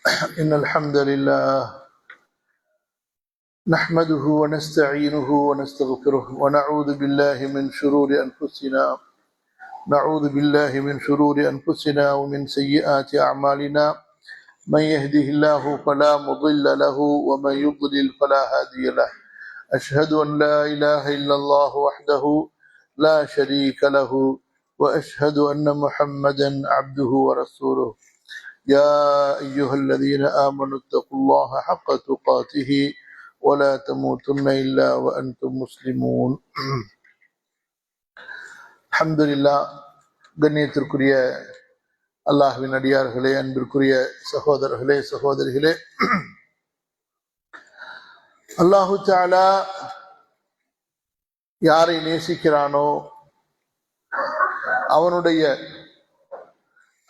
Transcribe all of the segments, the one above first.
إن الحمد لله نحمده ونستعينه ونستغفره ونعوذ بالله من شرور أنفسنا ومن سيئات أعمالنا من يهده الله فلا مضل له ومن يضلل فلا هادي له أشهد أن لا إله إلا الله وحده لا شريك له وأشهد أن محمدا عبده ورسوله يا أيها الذين آمنوا اتقوا الله حق تقاته ولا تموتن إلا وأنتم مسلمون الحمد لله கண்ணியத்திற்குரிய அல்லாஹ்வின் அடியார்களே, அன்பிற்குரிய சகோதரர்களே சகோதரிகளே, அல்லாஹு தஆலா யாரை நேசிக்கிறானோ அவனுடைய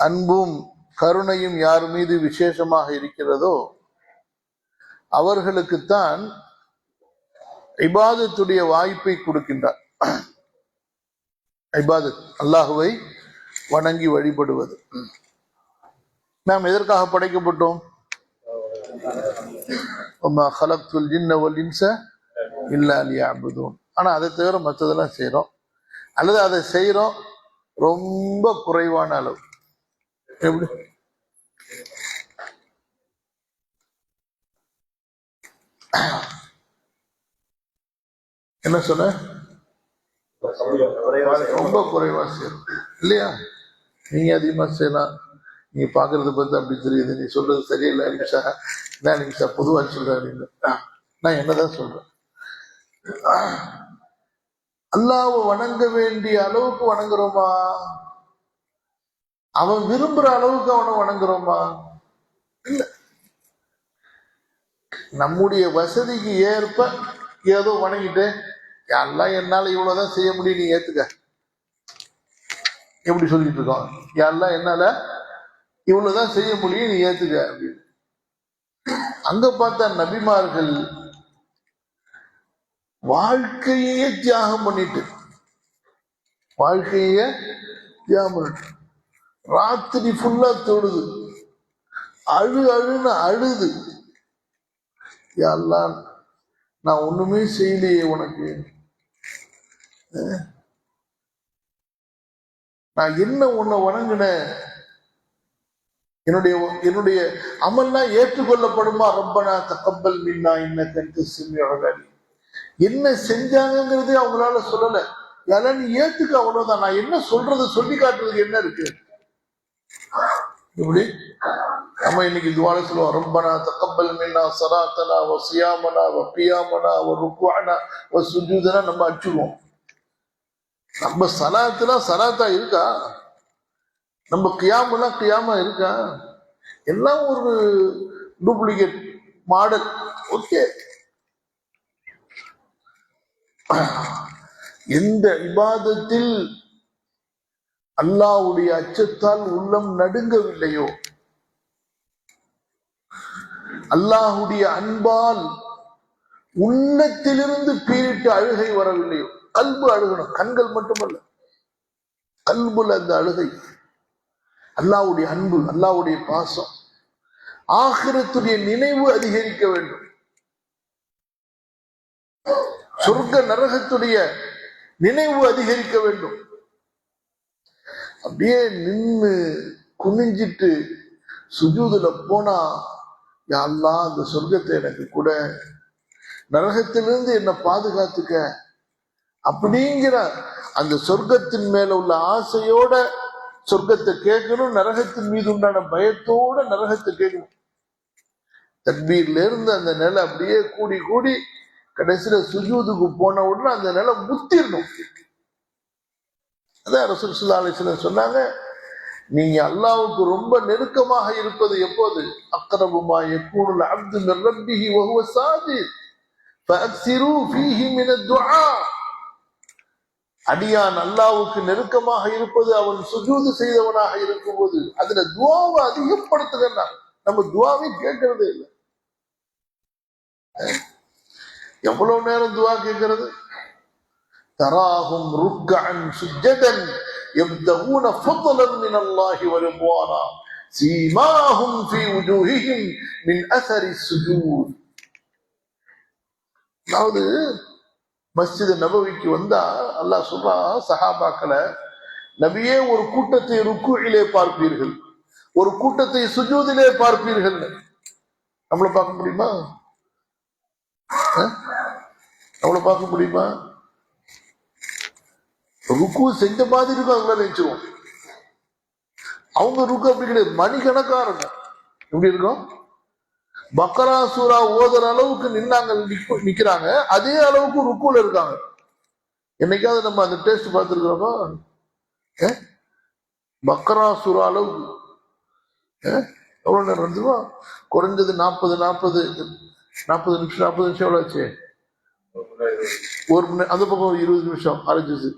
அன்பும் கருணையும் யார் மீது விசேஷமாக இருக்கிறதோ அவர்களுக்குத்தான் இபாதத்துடைய வாய்ப்பை கொடுக்கின்றார். இபாதத், அல்லாஹுவை வணங்கி வழிபடுவது. நாம் எதற்காக படைக்கப்பட்டோம்? ஆனா அதை தவிர மற்றதெல்லாம் செய்யறோம், அல்லது அதை செய்யறோம் ரொம்ப குறைவான அளவு. எப்படி? என்ன சொன்ன? ரொம்ப குறைவா செய்யணும் இல்லையா? நீங்க அதிகமா செய்யலாம். நீ பாக்குறது பார்த்து அப்படி தெரியுது, நீ சொல்றது சரியில்லை நிமிஷா, என்ன நிமிஷா பொதுவா சொல்றாரு. நான் என்னதான் சொல்றேன், அல்லாஹ்வை வணங்க வேண்டிய அளவுக்கு வணங்குறோமா? அவன் விரும்புற அளவுக்கு அவனை வணங்குறோமா? இல்ல. நம்முடைய வசதிக்கு ஏற்ப ஏதோ வணங்கிட்டு, எல்லாம் என்னால இவ்வளவுதான் செய்ய முடியும், நீ ஏத்துக்க, எப்படி சொல்லிட்டு இருக்கோம்? எல்லாம் என்னால இவ்வளவுதான் செய்ய முடியும், நீ ஏத்துக்க அப்படின்னு. அங்க பார்த்தா நபிமார்கள் வாழ்க்கையே தியாகம் பண்ணிட்டு ராத்திரி ஃபுல்லா தொழுது அழுன்னு அழுது, எல்லாம் நான் ஒண்ணுமே செய்யலையே உனக்கு, நான் என்ன உன்னை வணங்கினேன், என்னுடைய அமல்லாம் ஏற்றுக்கொள்ளப்படுமா? ரப்பனா தகப்பல் மின்னா இன்னக அன்தஸ் ஸமீஉல் அலீம். என்ன செஞ்சாங்கிறதே அவங்களால சொல்லல. யாரும் நீ ஏத்துக்க, அவ்வளவுதான். நான் என்ன சொல்றது, சொல்லி காட்டுறதுக்கு என்ன இருக்கு? இப்படி நம்ம இன்னைக்கு துஆல சொல்லுவோம், ரப்பனா தகப்பல் மின்னா ஸலாத்தனா வ ஸியாமனா வ கியாமனா வ ருக்குஅனா வ சுஜூதனா நம்ம அடிச்சுடுவோம். நம்ம சலாத்தா இருக்கா? நம்ம கியாமெல்லாம் கியாமா இருக்கா? எல்லாம் ஒரு டூப்ளிகேட் மாடல். ஓகே, எந்த இபாதத்தில் அல்லாஹ்வுடைய அச்சத்தால் உள்ளம் நடுங்கவில்லையோ, அல்லாஹ்வுடைய அன்பால் உள்ளத்திலிருந்து பீரிட்டு அழுகை வரவில்லையோ, கல்பு அழுகணும், கண்கள் மட்டுமல்ல, கல்புல அந்த அழுகை, அல்லாஹ்வுடைய அன்பு, அல்லாஹ்வுடைய பாசம், ஆகிரத்துடைய நினைவு அதிகரிக்க வேண்டும், சொர்க்க நரகத்துடைய நினைவு அதிகரிக்க வேண்டும். அப்படியே நின்று குனிஞ்சிட்டு சுஜூதுல போனா, யா அல்லாஹ் அந்த சொர்க்கத்தை எனக்கு கூட, நரகத்திலிருந்து என்னை பாதுகாத்துக்க அப்படிங்கிற அந்த சொர்க்கத்தின் மேல உள்ள ஆசையோட சொர்க்கத்தை கேட்கணும், நரகத்தின் மீது உண்டான பயத்தோட நரகத்தை கேட்கணும். தக்பீர்ல இருந்து அந்த நிலை அப்படியே கூடி கூடி கடைசியில சுஜூதுக்கு போன உடனே அந்த நிலை முத்திரணும். அதான் ரசூல் ஸல்லல்லாஹு அலைஹி வஸல்லம் சொன்னாங்க, நீங்க அல்லாஹ்வுக்கு ரொம்ப நெருக்கமாக இருப்பது எப்போது? அக்ரபு மா யகூனுல் அப்து மின் ரப்பிஹி வ ஹுவ சாஜித் ஃபஅக்ஸிரு ஃபீஹி மின துஆ. அடியான் அல்லாஹ்வுக்கு நெருக்கமாக இருப்பது அவன் சுஜூது செய்தவனாக இருக்கும்போது அதுல துஆவை அதிகப்படுத்துங்க. நம்ம துஆவை கேட்கறதே இல்லை. எவ்வளவு நேரம் துஆ கேட்கறது? தராஹும் ருக்கஅன் சுஜ்ஜதன் யப்தகூன ஃபضلا மினல்லாஹி வ ரிضவானா. சீமாஹும் ஃபீ வுஜூஹிஹிம் மின் அஸரி ஸுஜூத். அதாவது மஸ்ஜித் நபவிக்கு வந்தா அல்லாஹ் சொல்றான் சஹாபாக்களை, நபியே ஒரு கூட்டத்தை ருக்குஇலே பார்ப்பீர்கள், ஒரு கூட்டத்தை சுஜூதிலே பார்ப்பீர்கள். நம்மளை பார்க்க முடியுமா? நம்மளை பார்க்க முடியுமா? ருக்கு செஞ்ச மாதிரி இருக்கும், அவங்கள நினைச்சிருவோம். அவங்க ருக்கு அப்படி கிடையாது, மணிக்கணக்கா இருக்கும். எப்படி இருக்கும்? பக்கரா சூரா ஓதுற அளவுக்கு நின்னாங்க, நிக்கிறாங்க, அதே அளவுக்கு ருக்குல இருக்காங்க. என்னைக்காவது நம்ம அந்த டேஸ்ட் பார்த்துருக்கிறோமா? பக்கரா சூரா அளவுக்கு எவ்வளவு நேரம் வந்துருவா? குறைஞ்சது 40 நிமிஷம். 40 நிமிஷம் எவ்வளவு ஆச்சு? ஒரு மணி நேரம். அந்த பக்கம் 20 நிமிஷம் அரைஞ்சது.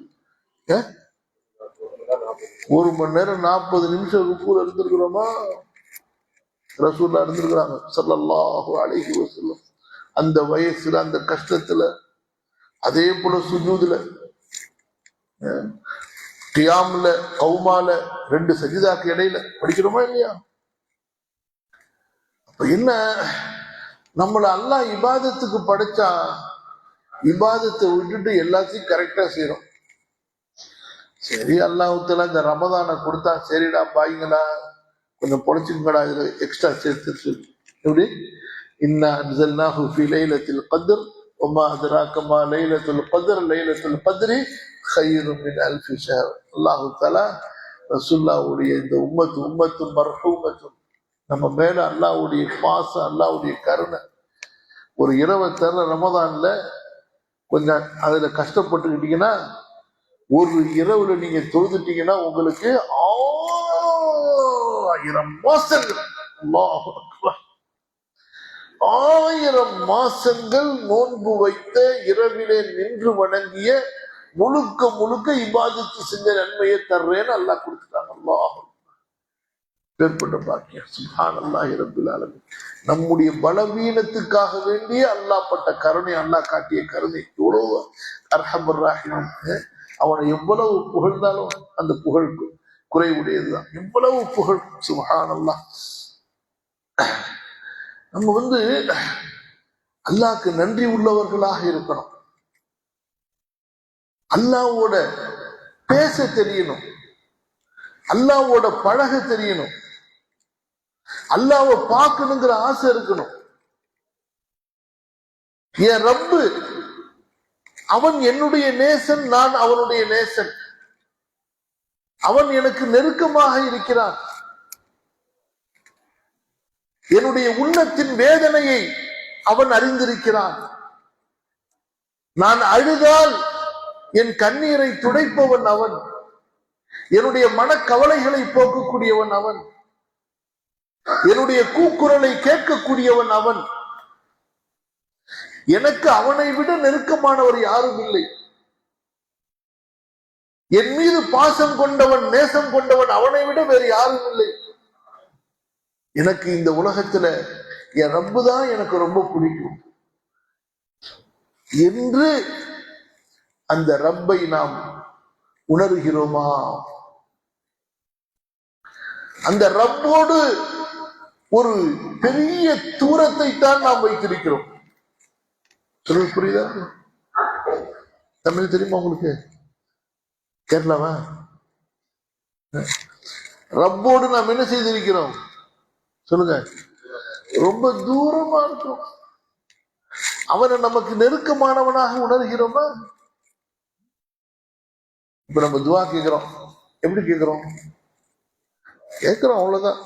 1 மணி நேரம் 40 நிமிஷம் ருக்குல இருந்திருக்கிறோமா? ரசூல்லா இருந்திருக்கிறாங்க ஸல்லல்லாஹு அலைஹி வஸல்லம். அந்த வயசுல, அந்த கஷ்டத்துல, அதே போல சுஜூதுல, கியாம்ல, கௌமால, 2 சஜிதாக்கு இடையில படிக்கிறோமா இல்லையா? அப்ப என்ன, நம்மள அல்லாஹ் இபாதத்துக்கு படைச்சா இபாதத்தை விட்டுட்டு எல்லாத்தையும் கரெக்டா செய்யறோம். சரி, அல்லாஹ்வுத்தாலா இந்த ரமதானை கொடுத்தா, சரிடா பாய்ங்களா கொஞ்சம் பொழைச்சுங்கடா, இதுல எக்ஸ்ட்ரா சேர்த்து. எப்படி? இன்னா அன்ஸல்னாஹு ஃபீ லைலத்தில் கத்ர் வமா அத்ராக மா லைலத்துல் கத்ர் லைலத்துல் கத்ரி கைரும் மின் அல்ஃபி ஷஹர். அல்லாஹ்வுத்தாலா ரசூலுல்லாஹ்வுடைய இந்த உம்மத்து மர்ஹூமத்தும், நம்ம மேல அல்லாஹ்வுடைய பாசம், அல்லாஹ்வுடைய கருணை. ஒரு இரவை தர ரமதான்ல கொஞ்சம் அதுல கஷ்டப்பட்டுக்கிட்டீங்கன்னா, ஒரு இரவுல நீங்க தொழுதுட்டீங்கன்னா உங்களுக்கு 1000 மாசங்கள், அல்லாஹ் அக்பர், 1000 மாசங்கள் நோன்பு வைத்த, இரவிலே நின்று வணங்கிய, முழுக்க இபாதத்து செஞ்ச நன்மையை தர்றேன்னு அல்லாஹ் கொடுத்துட்டாங்க. அல்லாஹ் ஏற்பட்ட பாக்கியம். சுப்ஹானல்லாஹி ரப்பில் ஆலமீன். நம்முடைய பலவீனத்துக்காக வேண்டிய அல்லாஹ் பட்ட கருணை, அல்லாஹ் காட்டிய கருணை எவ்வளவு அர்ஹமர் ராஹிமீன். அவனை எவ்வளவு புகழ்ந்தாலும் அந்த புகழ் குறைவுடையதுதான். எவ்வளவு புகழ், சுப்ஹானல்லாஹ். நம்ம அல்லாஹ்க்கு நன்றி உள்ளவர்களாக இருக்கணும். அல்லாஹ்வோட பேச தெரியணும், அல்லாஹ்வோட பழக தெரியணும், அல்லாஹ்வை பார்க்கணுங்கிற ஆசை இருக்கணும். என் ரப்பு அவன் என்னுடைய நேசன், நான் அவனுடைய நேசன். அவன் எனக்கு நெருக்கமாக இருக்கிறான். என்னுடைய உள்ளத்தின் வேதனையை அவன் அறிந்திருக்கிறான். நான் அழுதால் என் கண்ணீரை துடைப்பவன் அவன். என்னுடைய மனக்கவலைகளை போக்கக்கூடியவன் அவன். என்னுடைய கூக்குரலை கேட்கக்கூடியவன் அவன். எனக்கு அவனை விட நெருக்கமானவர் யாரும் இல்லை. என் மீது பாசம் கொண்டவன், நேசம் கொண்டவன் அவனை விட வேறு யாரும் இல்லை. எனக்கு இந்த உலகத்துல என் ரப்பு தான் எனக்கு ரொம்ப பிடிக்கும் என்று அந்த ரப்பை நாம் உணர்கிறோமா? அந்த ரப்போடு ஒரு பெரிய தூரத்தை தான் நாம் வைத்திருக்கிறோம். சொல்ல புரியுதா? தமிழ் தெரியுமா உங்களுக்கு? கேரளாவா? ரப்போடு நாம் என்ன செய்திருக்கிறோம் சொல்லுங்க? ரொம்ப தூரமா இருக்கும். அவனை நமக்கு நெருக்கமானவனாக உணர்கிறோமா? இப்ப நம்ம துவா கேட்கிறோம். எப்படி கேட்கிறோம்? கேட்கிறோம், அவ்வளவுதான்.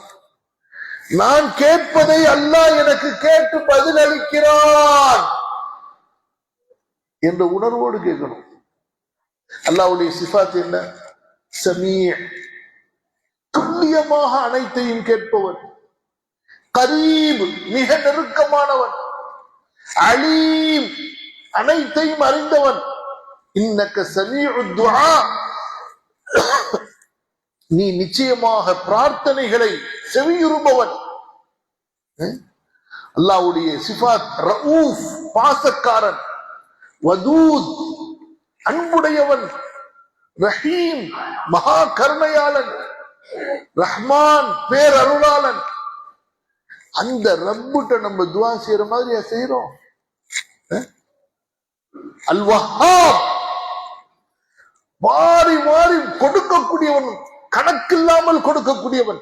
நான் கேட்பதை அல்லாஹ் எனக்கு கேட்டு பதிலளிக்கிறான் என்ற உணர்வோடு கேட்கணும். அல்லாஹ்வுடைய சிஃபாத் என்ன? சமீஅ், துல்லியமாக அனைத்தையும் கேட்பவன். கரீப், மிக நெருக்கமானவன். அலீம், அனைத்தையும் அறிந்தவன். இன்னக சமீஉத் துஆ, நீ நிச்சயமாக பிரார்த்தனைகளை செவியுறுபவன். அல்லாஹ்வுடைய சிஃபாத் ரഊஃப், பாசக்காரன். வதூத், அன்புடையவன். ரஹீம், மகா கருணையாளன். ரஹ்மான் பேர் அருளாளன். அந்த ரப்புட்ட நம்ம துவா செய்யற மாதிரியா செய்யறோம்? அல் வஹ்ஹாப், மாறி மாறி கொடுக்கக்கூடியவன், கணக்கில்லாமல் கொடுக்கக்கூடியவன்.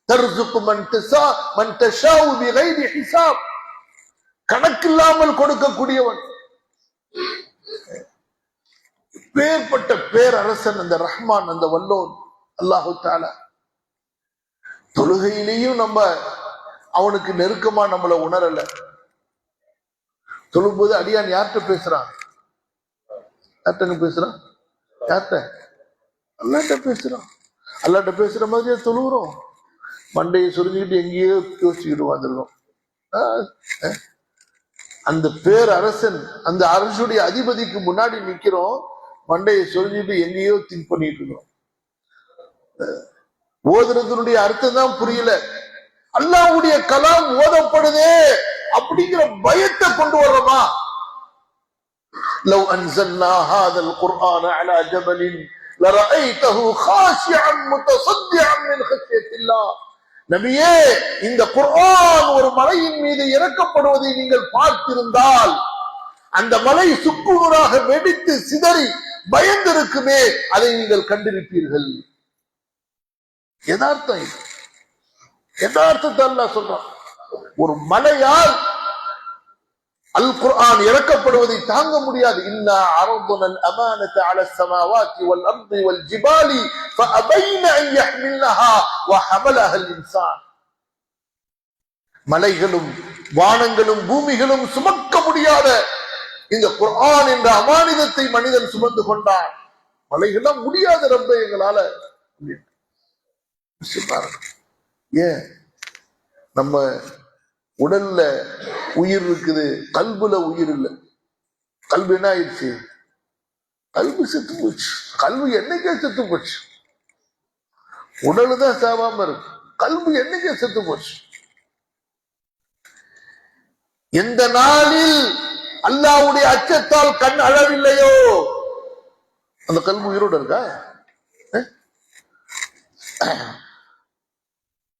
தர்சுக்கு மன் தஷாஉ பிகைரி ஹிசாப், கணக்கில்லாமல் கொடுக்கக்கூடியவன். பேர்பட்ட பேரரசன் அந்த ரஹ்மான், அந்த வல்லோன் அல்லாஹு தஆலா. தொழுகையிலையும் நம்ம அவனுக்கு நெருக்கமா நம்மள உணரல. தொழும்போது அடியான் யார்கிட்ட பேசுறான்? யார்கிட்ட பேசுறான்? யார்கிட்ட? அல்லாஹ்ட்ட பேசுறான். அல்லாஹ்ட்ட பேசுற மாதிரியே தொழுகிறோம். மண்டையை சுருங்கிட்டு எங்கேயோ யோசிச்சுக்கிட்டு வந்துடுறோம். அந்த பேரரசன், அந்த அரசுடைய அதிபதிக்கு முன்னாடி நிக்கிறோம், மண்டையை சொரிஞ்சிட்டு எங்கேயோ திங்க் பண்ணிட்டு இருக்கோம். ஓதுறதுனுடைய அர்த்தம் தான் புரியல. அல்லாஹ்வுடைய கலாம் ஓதப்படுதே அப்படிங்கிற பயத்தை கொண்டு வர்றோமா? லவ் அன்ஸல்னா ஹாதல் குர்ஆன அலா ஜபலின் லரஐதஹு காஷிஅன் முத்தஸத்திஅன் மின் கஷ்யத்தில்லாஹ். நபியே, இந்த குர்ஆன் ஒரு மலையின் மீது இறக்கப்படுவதை நீங்கள் பார்த்திருந்தால் அந்த மலை சுக்குநூறாக வெடித்து சிதறி பயந்திருக்குமே, அதை நீங்கள் கண்டிருப்பீர்கள். யதார்த்தம் இது. யதார்த்தத்தை அல்லாஹ் சொல்றான். ஒரு மலையால் அல் குர்ஆன் இறக்கப்படுவதை தாங்க முடியாது. இன்னா அரதுனல் அமானத அலஸ் ஸமாவாத்தி வல் அர்தி வல் ஜிபாலி ஃபஅபைன அன் யஹ்மில்னஹா வஹமலஹல் இன்சான். மலைகளும் வானங்களும் பூமிகளும் சுமக்க முடியாத இந்த குர்ஆன் என்ற அமானிதத்தை மனிதன் சுமந்து கொண்டான். மலைகள்லாம் முடியாத ரப்பே எங்களால. ஏன் நம்ம உடல்ல உயிர் இருக்குது, கல்புல உயிர் இல்லை. கல்பு என்ன ஆயிடுச்சு? கல்பு செத்து போச்சு. கல்பு என்னைக்கே செத்து போச்சு. உடல் தான் சாவாம இருக்கு, கல்பு என்னைக்கே செத்து போச்சு. எந்த நாளில் அல்லாஹ்வுடைய அச்சத்தால் கண் அழவில்லையோ அந்த கல்பு உயிரோடு இருக்கா?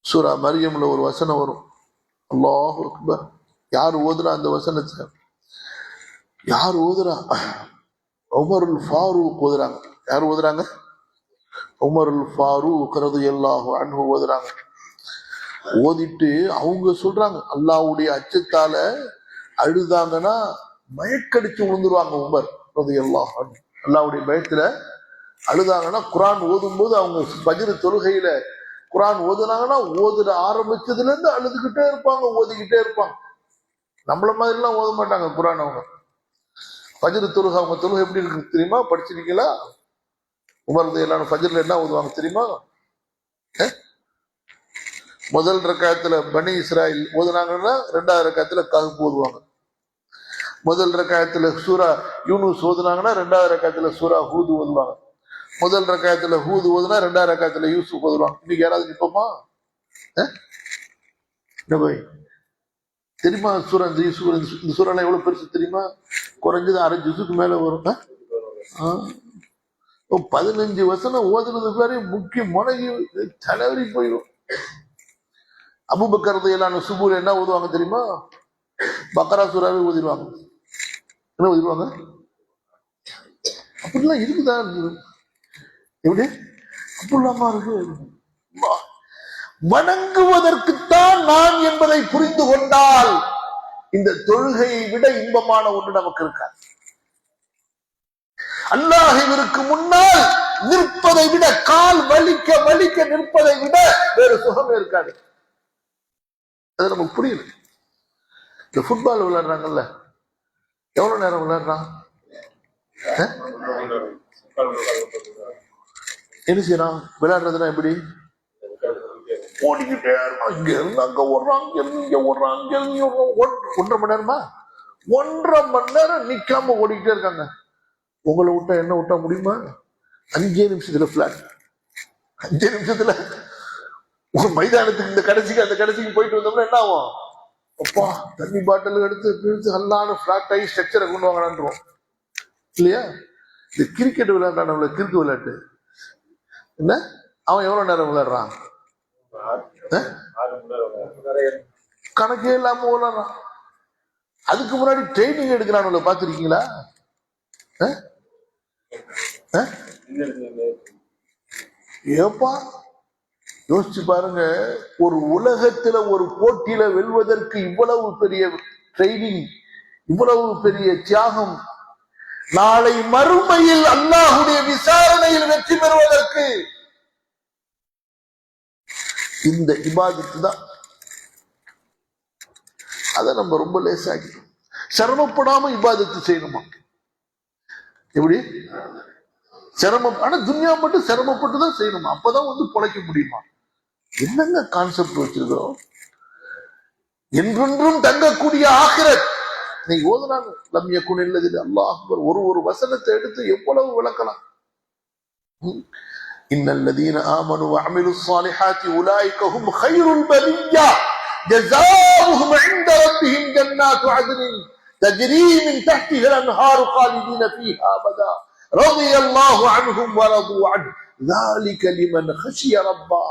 சூரா மரியம்ல ஒரு வசனம் வரும், அல்லாஹு அக்பர். யார் ஓதுறா அந்த வசனத்தை? யார் ஓதுறா? உமருல் ஃபாரூக் ஓதுறாங்க. யார் ஓதுறாங்க? உமருல் ஃபாரூக் ரலியல்லாஹு அன்ஹு ஓதுறாங்க. ஓதிட்டு அவங்க சொல்றாங்க, அல்லாஹ்வுடைய அச்சத்தால அழுதாங்கன்னா மயக்கடிச்சு விழுந்துருவாங்க உமர் ரலியல்லாஹு அன்ஹு. அல்லாஹ்வுடைய பயத்துல அழுதாங்கன்னா, குர்ஆன் ஓதும் போது அவங்க ஃபஜ்ர் தொழுகையில குர்ஆன் ஓதுனாங்கன்னா ஓதுற ஆரம்பிச்சதுல இருந்து அழுதுகிட்டே இருப்பாங்க, ஓதிக்கிட்டே இருப்பாங்க. நம்மள மாதிரி எல்லாம் ஓத மாட்டாங்க குர்ஆன். அவங்க ஃபஜ்ர் தொழுகை, அவங்க தொழுகை எப்படி இருக்கு தெரியுமா? படிச்சிருக்கீங்களா? உமர் ரலியல்லாஹு ஃபஜ்ர்ல என்ன ஓதுவாங்க தெரியுமா? முதல் ரக்காயத்துல பனி இஸ்ராயில் ஓதுனாங்கன்னா ரெண்டாவது ரக்காயத்துல கஹ்ஃப் ஓதுவாங்க. முதல் ரக்காயத்துல சூரா யூனுஸ் ஓதுனாங்கன்னா ரெண்டாவது ரக்காயத்துல சூரா ஹூத் ஓதுவாங்க. முதல் ரக்காயத்துல ஹூத் ஓதுனா ரெண்டாவது ரக்காயத்துல யூசுப் ஓதுவாங்க. இன்னைக்கு யாராவது நிப்போமா? தெரியுமா சூரா இந்த சூறால எவ்வளவு பெருசு தெரியுமா? குறைஞ்சது அரை ஜுசுக்கு மேல வரும். 15 வசனம் ஓதுனது பேரு முக்கிய முனகி தலைவரி போயிடும். அபூபக்கர் ரலியல்லாஹு அன்ஹு சுபூல என்ன ஓதுவாங்க தெரியுமா? பக்ரா சூராவே ஓதிடுவாங்க. என்ன ஓதிடுவாங்க? அப்படிலாம் இருக்குதா? எப்படி அப்படிலாமா இருக்கு? வணங்குவதற்குத்தான் நான் என்பதை புரிந்து கொண்டால் இந்த தொழுகையை விட இன்பமான ஒன்று நமக்கு இருக்காது. அல்லாஹ்விற்கு முன்னால் நிற்பதை விட, கால் வலிக்க வலிக்க நிற்பதை விட வேறு சுகமே இருக்காது. அது நமக்கு புரியல. இந்த ஃபுட்பால் விளையாடுறாங்கல்ல, எவ்வளவு நேரம் விளையாடுறான்? என்ன செய்யறான்? விளையாடுறதுனா எப்படி? ஓடிக்கிட்டே இருக்கான். இங்க இருந்து அங்க ஓடுறான், இங்க ஓடுறான், இங்க 1.5 மணி நேரமா? 1.5 மணி நேரம் நிக்காம ஓடிக்கிட்டே இருக்காங்க. உங்களை விட்டா என்ன விட்டா முடியுமா? 5 நிமிஷத்துல பிளாட். 5 நிமிஷத்துல ஒரு மைதானத்துக்கு இந்த கடைசிக்கு அந்த கடைசிக்கு போயிட்டு வந்தோம்னா என்ன ஆகும்? அப்பா தண்ணி பாட்டில் எடுத்து நல்லான பிளாட் ஆகி ஸ்ட்ரக்சரை கொண்டு வாங்கலான்றோம் இல்லையா? இந்த கிரிக்கெட் விளையாடுறாங்க, கிறுக்கு விளையாட்டு என்ன அவன் எவ்வளவு நேரம் விளையாடுறான்? கணக்கே இல்லாம விளையாடுறான். அதுக்கு முன்னாடி ட்ரைனிங் எடுக்கிறானுல பாத்துருக்கீங்களா? ஏப்பா யோசிச்சு பாருங்க, ஒரு உலகத்துல ஒரு போட்டியில வெல்வதற்கு இவ்வளவு பெரிய ட்ரைனிங், இவ்வளவு பெரிய தியாகம், நாளை மறுமையில் அல்லாஹ்வுடைய விசாரணையில் வெற்றி பெறுவதற்கு இந்த இபாதத்து தான். அதை நம்ம ரொம்ப லேசாக்கிட்டோம். சிரமப்படாம இபாதத்து செய்யணுமா? எப்படி சிரமம்? ஆனா துன்யா மட்டும் சிரமப்பட்டு தான் செய்யணுமா? அப்பதான் பொழைக்க முடியுமா? என்னங்க கான்செப்ட் வச்சிருக்கிறோம்? என்றென்றும் தங்கக்கூடிய ஆகிரத் நீங்க ஓதுனாங்க லம் யகுன் இல்லதில் அல்லாஹ் அக்பர். ஒரு வசனத்தை எடுத்து எவ்வளவு விளக்கலாம். இன்னல்லதீன ஆமனு வஅமிலுஸ் ஸாலிஹாத்தி உலாயிக ஹும் கைருல் பரிய்யா ஜஸாவுஹும் இன்த ரப்பிஹிம் ஜன்னாத்து அத்னின் தஜ்ரீ மின் தஹ்திஹா அன்ஹாரு காலிதீன ஃபீஹா அபதா ரலியல்லாஹு அன்ஹும் வரது அன் ذلك لمن خشي ربه.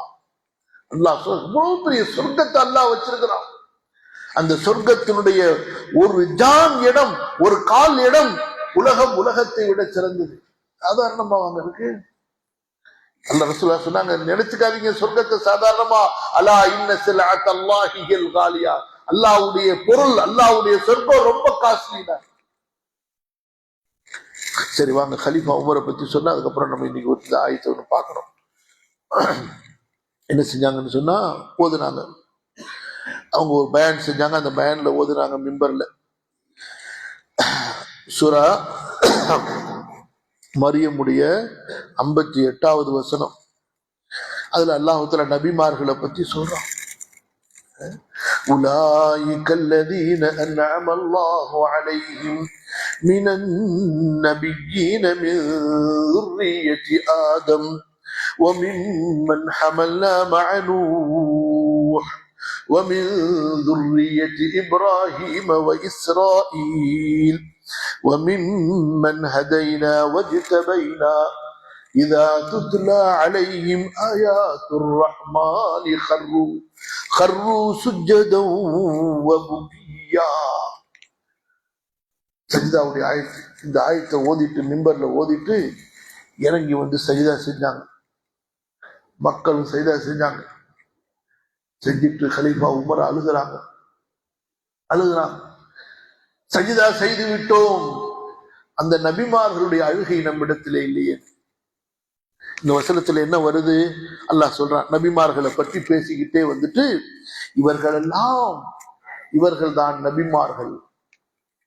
அல்லாஹ் இவ்வளவு பெரிய சொர்க்கத்தை அல்லாஹ் வச்சிருக்கிறான். அந்த சொர்க்கத்தினுடைய ஒரு ஜான் இடம், ஒரு கால் இடம் உலகத்தை விட சிறந்தது. சாதாரணமா வாங்க இருக்கு. அல்லாஹ் ரசூலுல்லாஹ் சொன்னாங்க, நினைச்சுக்காதீங்க சொர்க்கத்தை சாதாரணமா. அலா இன்ன சிலஅத் அல்லாஹில் காலியா. அல்லாஹ்வுடைய பொருள், அல்லாஹ்வுடைய சொர்க்கம் ரொம்ப காஸ்ட்லினா. சரி வாங்க, கலீஃபா உமரை பத்தி சொன்னா அதுக்கப்புறம் நம்ம இன்னைக்கு ஒரு ஆயத்தை ஒன்று பார்க்கணும். என்ன செஞ்சாங்கன்னு சொன்னா, ஓதுனாங்க. அவங்க ஒரு பயான் செஞ்சாங்க. அந்த பயான்ல ஓதுனாங்க மிம்பர்ல சூரா மரியமுடைய 58வது வசனம். அதுல அல்லாஹ் தஆலா நபிமார்களை பத்தி சொல்றான். أولئك الذين أنعم الله عليهم من النبيين من ذرية آدم وممن حملنا مع نوح ومن ذرية إبراهيم وإسرائيل وممن هدينا واجتبينا إذا تتلى عليهم آيات الرحمن خروا سجدا وبكيا. சஜிதாவுடைய ஆயத்து. இந்த ஆயத்தை ஓதிட்டு மிம்பர்ல ஓதிட்டு இறங்கி சஜிதா செஞ்சாங்க. மக்களும் சஜிதா செஞ்சாங்க. செஞ்சிட்டு கலீஃபா உமர் அழுகிறாங்க. சஜிதா செய்து விட்டோம், அந்த நபிமார்களுடைய அழுகை நம்மிடத்திலே இல்லையே. இந்த வசனத்துல என்ன வருது? அல்லாஹ் சொல்றான், நபிமார்களை பற்றி பேசிக்கிட்டே இவர்கள் தான் நபிமார்கள்.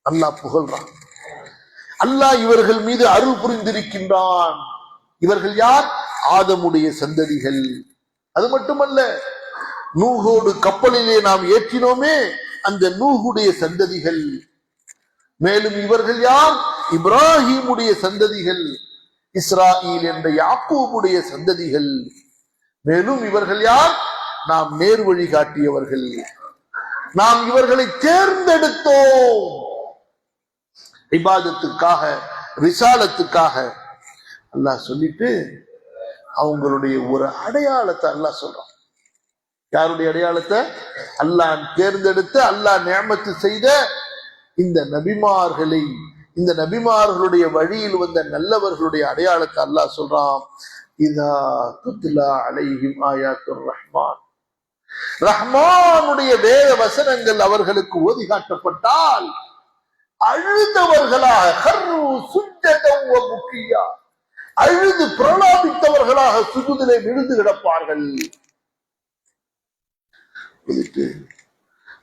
அல்லாஹ் புகழ்றான். அல்லாஹ் இவர்கள் மீது அருள் புரிந்திருக்கின்றான். இவர்கள் யார்? ஆதமுடைய சந்ததிகள். அது மட்டுமல்ல, நூஹோடு கப்பலிலே நாம் ஏற்றினோமே, அந்த நூஹுடைய சந்ததிகள். மேலும் இவர்கள் யார்? இப்ராஹிமுடைய சந்ததிகள், இஸ்ராயில் என்ற யாக்கூபுடைய சந்ததிகள். மேலும் இவர்கள் யார்? நாம் நேர் வழி காட்டியவர்கள். நாம் இவர்களை தேர்ந்தெடுத்தோம் இபாதத்துக்காக, ரிசாலத்துக்காக. அல்லாஹ் சொல்லிட்டு அவங்களுடைய ஒரு அடையாளத்தை அல்லாஹ் சொல்றான். யாருடைய அடையாளத்தை? அல்லாஹ் தேர்ந்தெடுத்த, அல்லாஹ் நிஅமத்து செய்த இந்த நபிமார்களை, இந்த நபிமார்களுடைய வழியில் வந்த நல்லவர்களுடைய அடையாளத்தை அல்லாஹ் சொல்றான். இதா துத்லா அலைஹிம் ஆயாத்துர் ரஹ்மான். ரஹ்மானுடைய வேத வசனங்கள் அவர்களுக்கு ஓதி காட்டப்பட்டால் அழுதவர்களாக, கர்ரு சுஜ்ஜதன் வ புக்கியா, அழுது பிரலாபித்தவர்களாக சுஜூதிலே விழுந்து கிடப்பார்கள்.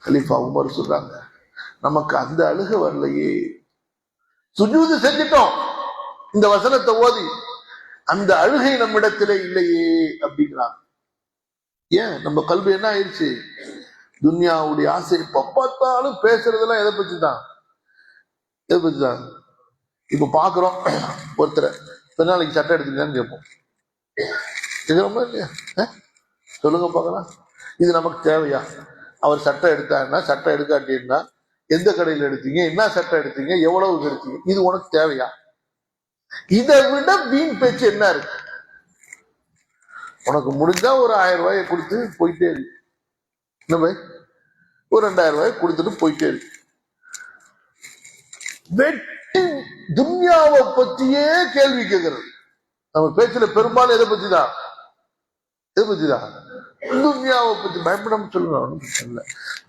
கலீஃபா உமர் சொல்றாங்க, நமக்கு அந்த அழுக வரலையே, சுஜூது செஞ்சிட்டோம் இந்த வசனத்தை ஓதி, அந்த அழுகை நம்மிடத்திலே இல்லையே அப்படிங்கிறாங்க. ஏன்? நம்ம கல்வி என்ன ஆயிடுச்சு? துன்யாவுடைய ஆசை. எப்ப பார்த்தாலும் பேசுறதெல்லாம் எதை பத்திதான்? இப்ப பாக்குறோம், ஒருத்தரை நாளைக்கு சட்டை எடுத்துக்கலான்னு கேட்போம். கேட்கிறோமா இல்லையா? சொல்லுங்க பார்க்கலாம். இது நமக்கு தேவையா? அவர் சட்டை எடுத்தாருன்னா, சட்டை எடுக்காட்டின்னா எந்த கடையில் எடுத்தீங்க, என்ன சட்டை எடுத்தீங்க, எவ்வளவு எடுத்தீங்க, இது உனக்கு தேவையா? இதை விட வீண் பேச்சு என்ன இருக்கு? உனக்கு முடிஞ்சா ஒரு 1000 ரூபாயை கொடுத்து போயிட்டே இருக்கு. என்ன பாய், ஒரு 2000 ரூபாய் கொடுத்துட்டு போயிட்டே இருக்கு. வெட்டி துன்யாவை பத்தியே கேள்வி கேட்கிறது. நம்ம பேச்சுல பெரும்பாலும் எதை பத்திதான், துன்யாவை பத்தி. பயப்படாம சொல்லுங்க,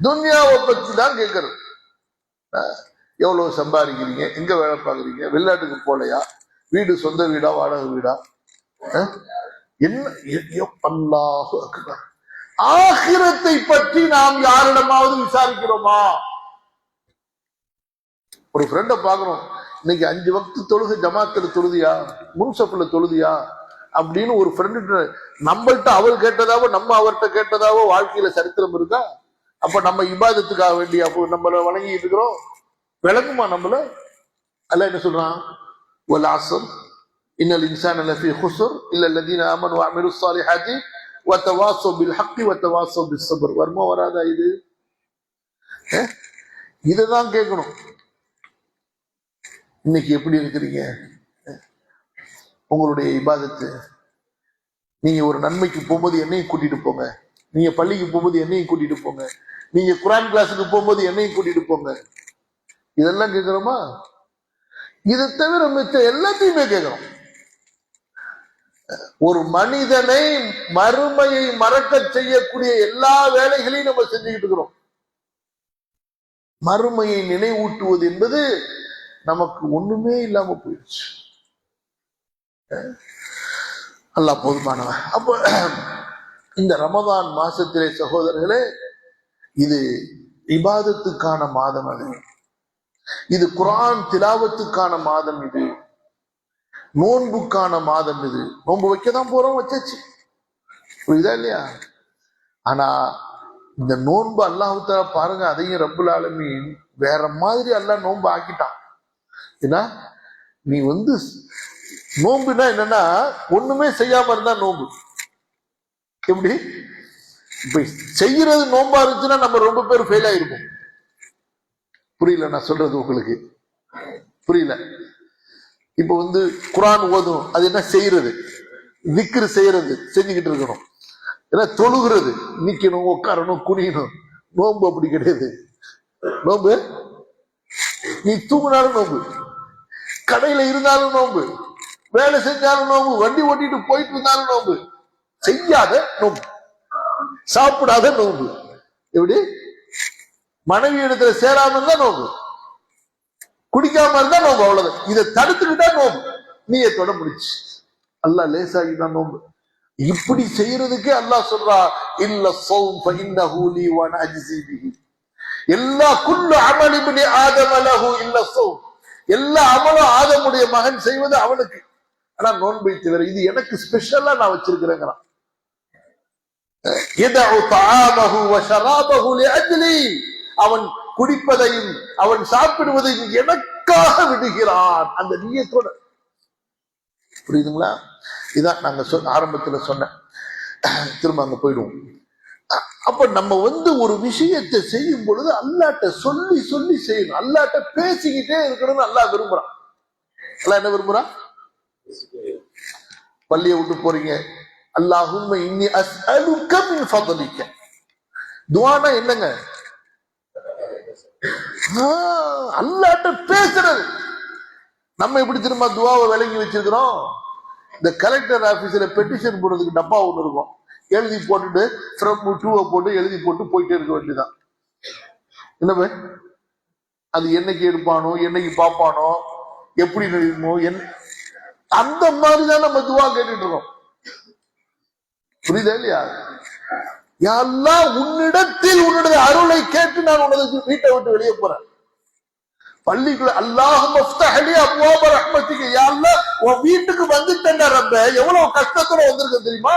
துன்யாவை பத்தி தான் கேட்கறது. எவ்வளவு சம்பாதிக்கிறீங்க, எங்க வேலை பார்க்குறீங்க, வெளிநாட்டுக்கு போலையா, வீடு சொந்த வீடா வாடகை வீடா, என்ன, அல்லாஹ் அக்பர். ஆகிரத்தை பற்றி நாம் யாரிடமாவது விசாரிக்கிறோமா? ஒரு ஃப்ரெண்ட பாக்குறோம், இன்னைக்கு 5 வக்து தொழுகை ஜமாத்துல தொழுதியா, முன்சப்புல தொழுதியா அப்படின்னு ஒரு ஃப்ரெண்டு நம்மள்ட்ட அவர் கேட்டதாவோ நம்ம அவர்கிட்ட கேட்டதாவோ வாழ்க்கையில சரித்திரம் இருக்கா? அப்ப நம்ம இபாதத்துக்காக வேண்டிய அப்போ நம்மள வணங்கிட்டு இருக்கிறோம். விளங்குமா நம்மள? அல்ல என்ன சொல்றான், வல் அஸ்ர் இன்னல் இன்சான லஃபீ குஸ்ர் இல்ல அல்லதீன ஆமனு வஅமிலுஸ் ஸாலிஹாத்தி வதவாஸவ் பில் ஹக்கி வதவாஸவ் பிஸ் ஸப்ர். வருமா வராதா? இது இதுதான் கேட்கணும். இன்னைக்கு எப்படி இருக்கிறீங்க? உங்களுடைய இபாதத்து, நீங்க ஒரு நன்மைக்கு போகும்போது என்னையும் கூட்டிட்டு போங்க, நீங்க பள்ளிக்கு போகும்போது என்னையும் கூட்டிட்டு போங்க, நீங்க குர்ஆன் கிளாஸுக்கு போகும்போது என்னையும் கூட்டிட்டு போங்க. இதெல்லாம் கேட்கிறோமா? இதை தவிர மிச்ச எல்லாத்தையுமே கேட்கிறோம். ஒரு மனிதனை மறுமையை மறக்க செய்யக்கூடிய எல்லா வேலைகளையும் நம்ம செஞ்சுக்கிட்டு இருக்கிறோம். மறுமையை நினைவூட்டுவது என்பது நமக்கு ஒண்ணுமே இல்லாம போயிடுச்சு. அல்லாஹ் போதுமானவன். அப்போ இந்த ரமதான் மாசத்திலே சகோதரர்களே, இது இபாதத்துக்கான மாதம், அது இது குர்ஆன் திலாவத்துக்கான மாதம், இது நோன்புக்கான மாதம். இது நோன்பு வைக்கதான் போறோம், வச்சாச்சு, புரியுதா இல்லையா? ஆனா இந்த நோன்பு அல்லாஹ் தஆலா பாருங்க, அதையும் ரப்புல் ஆலமீன் வேற மாதிரி அல்லாஹ் நோன்பு ஆக்கிட்டான். ஏன்னா நீ நோம்புனா என்னன்னா ஒண்ணுமே செய்யாம இருந்தா நோம்பு. எப்படி இப்ப செய்யறது நோம்பா இருந்துச்சுன்னா நம்ம ரொம்ப பேர் ஃபெயில் ஆயிருப்போம். புரியல நான் சொல்றது உங்களுக்கு? புரியல? இப்ப குர்ஆன் ஓதும், அது என்ன செய்யறது? விக்ர் செய்யறது, செஞ்சுக்கிட்டு இருக்கணும். ஏன்னா தொழுகிறது, நிக்கணும், உட்காரணும், குனியணும். நோம்பு அப்படி கிடையாது. நோம்பு நீ தூங்கினாலும் நோம்பு, கடையில இருந்தாலும் நோம்பு, வேலை செஞ்சாலும் நோம்பு, வண்டி ஓட்டிட்டு போயிட்டு இருந்தாலும் நோம்பு, செய்யாத நோம்பு, சாப்பிடாத நோம்பு. எப்படி? மனைவி இடத்துல சேராம இருந்தா நோம்பு, குடிக்காம இருந்தா நோம்பு, அவ்வளவுதான். இதை தடுத்துக்கிட்டா நோம்பு, நீயத்தோட முடிச்சு. அல்லாஹ் லேசாகிதான் நோம்பு. இப்படி செய்யறதுக்கே அல்லாஹ் சொல்றா, இல்ல ஸௌம் ஃபஇன்னஹு லீ வ அனா அஜ்ஸி பிஹி. எல்லா குல்லு அமல் இப்னி ஆதம லஹு இல்ல ஸௌம். எல்லா அமலும் ஆதமுடைய மகன் செய்வது அவனுக்கு, ஆனா நோன்பை தவிர இது எனக்கு ஸ்பெஷலா நான் வச்சிருக்கிறேங்கிறான். யதஉ தஆமஹு வ ஷராபஹு லிஅஜ்லி. அவன் குடிப்பதையும் அவன் சாப்பிடுவதையும் எனக்காக விடுகிறான், அந்த நியத்தோட. புரியுதுங்களா? இதான் நாங்க ஆரம்பத்துல சொன்னேன். திரும்ப அங்க போயிடுவோம். அப்ப நம்ம ஒரு விஷயத்தை செய்யும் பொழுது அல்லாஹ்ட்ட சொல்லி சொல்லி செய்யணும். அல்லாஹ்ட்ட பேசிக்கிட்டே இருக்கணும்னு அல்லாஹ் விரும்புறான். அல்லாஹ் என்ன விரும்புறான்? பள்ளியை விட்டு போறீங்க, அல்லாஹும்ம இன்னி அஸ்அலுக மின் ஃபضலிக. துஆனா என்னங்க? அல்லாஹ்ட்ட பேசுறது. நம்ம எப்படி திரும்ப துஆவை விளங்கி வச்சிருக்கிறோம்? இந்த கலெக்டர் ஆபீஸ்ல பெட்டிஷன் போடுறதுக்கு டப்பா ஒண்ணு இருக்கும், எழுதி போட்டுட்டு ஃப்ரம் டூவை போட்டு எழுதி போட்டு போயிட்டே இருக்க வேண்டியதான். என்ன அது என்னைக்கு எடுப்பானோ, என்னைக்கு பார்ப்பானோ, எப்படி நடக்குமோ, அந்த மாதிரிதான் நம்ம துவா கேட்டுட்டு இருக்கோம். புரியுதா இல்லையா? யா அல்லாஹ், உன்னிடத்தில் உன்னுடைய அருளை கேட்டு நான் உனது வீட்டை விட்டு வெளியே போறேன். பள்ளிக்குள்ள அல்லாஹும்ம ஃப்தஹ் லி அப்வாப ரஹ்மத்திக. யா அல்லாஹ், உன் வீட்டுக்கு வந்துட்டேன் ரப்பே. எவ்வளவு கஷ்டத்தோட வந்திருக்கேன் தெரியுமா?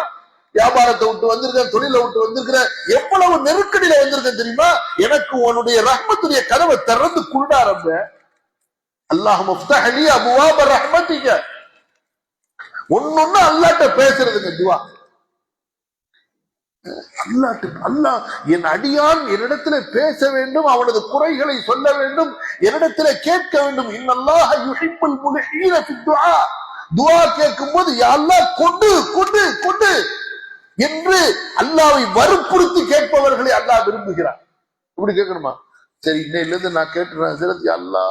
வியாபாரத்தை விட்டு வந்திருக்கேன், தொழிலை விட்டு வந்திருக்கிறேன், எவ்வளவு நெருக்கடியில வந்திருக்கேன் தெரியுமா? எனக்கு உன்னுடைய ரஹ்மத்துடைய கதவை திறந்து குருடா ரப்பே. அல்லாஹும்ம ஃப்தஹ் லி அப்வாப ரஹ்மத்திக. ஒன்னொன்னு அல்லாஹ்ட்ட பேசுறதுங்க துவா. அல்லாஹ் என் அடியான் என்னிடத்துல பேச வேண்டும், அவனது குறைகளை சொல்ல வேண்டும், என்னிடத்துல கேட்க வேண்டும். இன்னல்லாஹ யுஹிப்புல் முல்ஹீன ஃபி துஆ. துஆ கேட்கும் போது யா அல்லாஹ் கொண்டு கொண்டு கொண்டு என்று அல்லாவை வற்புறுத்தி கேட்பவர்களை அல்லாஹ் விரும்புகிறார். இப்படி கேட்கணுமா? சரி, இன்னையில இருந்து நான் கேட்டுறேன், சிறத்தி அல்லா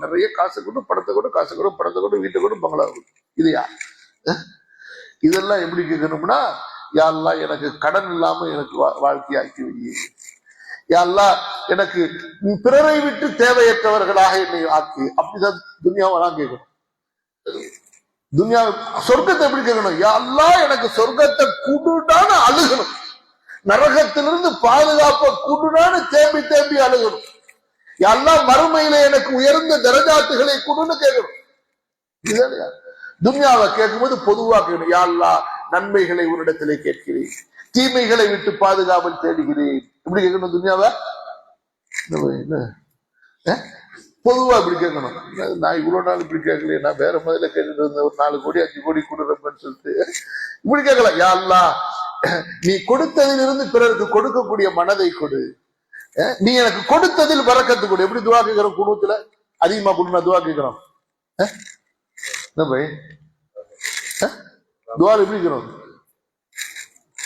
நிறைய காசு கொண்டு, படத்தை கொண்டு, காசு கொண்டு, படத்தை கொண்டு, வீட்டை கொண்டு, பங்களா கொண்டு. இதுயா இதெல்லாம் எப்படி கேட்கணும்னா, யா அல்லாஹ் எனக்கு கடன் இல்லாம எனக்கு வாழ்க்கை ஆக்கி வை, யா அல்லாஹ் எனக்கு பிறரை விட்டு தேவையற்றவர்களாக என்னை ஆக்கி. அப்படிதான் துன்யாவை நான் கேட்கணும். துன்யா சொர்க்கத்தை எப்படி கேட்கணும்? யா அல்லாஹ் எனக்கு சொர்க்கத்தை குடுடான்னு அழுகணும், நரகத்திலிருந்து பாதுகாப்ப குடுடான்னு தேம்பி தேம்பி அழுகணும். யா அல்லாஹ் மறுமையில எனக்கு உயர்ந்த தரஜாத்துகளை குடுன்னு கேட்கணும். இதுதான் துன்யாவை கேட்கும்போது பொதுவா கேட்கணும். யா அல்லாஹ் நன்மைகளை உன்னிடத்திலே கேட்கிறேன், தீமைகளை விட்டு பாதுகாவல் தேடுகிறேன். இப்படி கேட்கணும் துன்யாவை. பொதுவா இப்படி கேட்கணும். நான் இவ்வளவு நாள் இப்படி கேட்கலையே, நான் வேற முதல்ல கேட்டுட்டு இருந்தேன், ஒரு 4 கோடி 5 கோடி கொடுறப்பன்னு சொல்லிட்டு இப்படி கேட்கலாம். யா அல்லாஹ் நீ கொடுத்ததிலிருந்து பிறருக்கு கொடுக்கக்கூடிய மனதை கொடு, நீ எனக்கு கொடுத்ததில் பரக்கத்து கொடு. எப்படி துவா கேட்கிறோம்? குனூத்துல அதிகமா கொடுனா துவா கேட்கிறோம். என்ன பை துவால எப்படி இருக்கிறோம்?